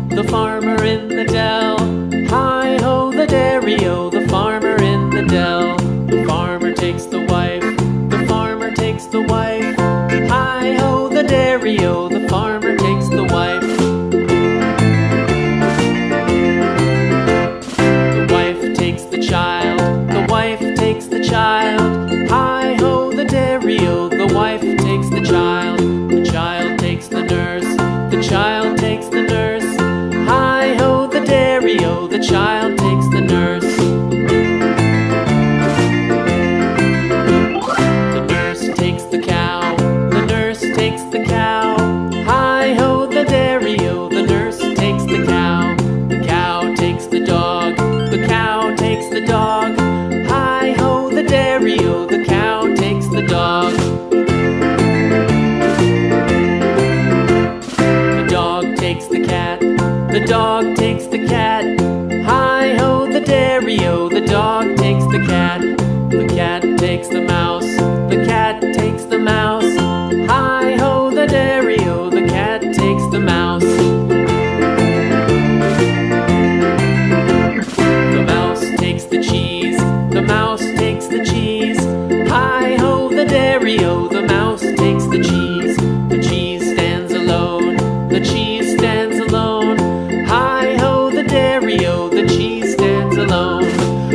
The farmer in the dell. Hi-ho, the dairy-o, the farmer in the dell. The farmer takes the wife, the farmer takes the wife. Hi-ho, the dairy-o, the farmer takes the wife. The wife takes the child, the wife takes the child. Hi-ho, the dairy-o, the wife takes the child. The child takes the nurse, the child takes the nurse. Hi-ho, the dairy-o, the child takes the nurse. The nurse takes the cow, the nurse takes the cow. Hi-ho, the dairy-o, the nurse takes the cow. The cow takes the dog, the cow takes the dog. Hi-ho, the dairy-o, the cow takes the dog. The dog takes the cat, the dog takes the cat. Hi-ho, the dairy-o, the dog takes the cat. The cat takes the mouse, the cat takes the mouse. Hi-ho, the dairy-o, the cat takes the mouse. The mouse takes the cheese, the mouse takes the cheese. Hi-ho, the dairy-o, the mouse takes the cheese. The cheese stands alone, the cheese stands alone. Hi-ho, the dairy-o, the cheese stands alone.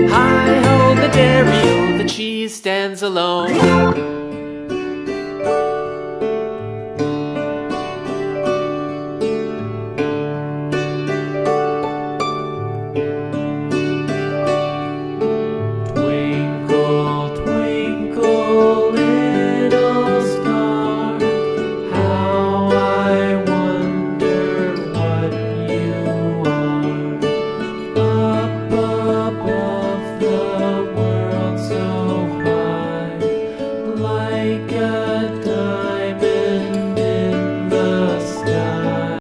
Hi-ho, the dairy-o, the cheese stands alone.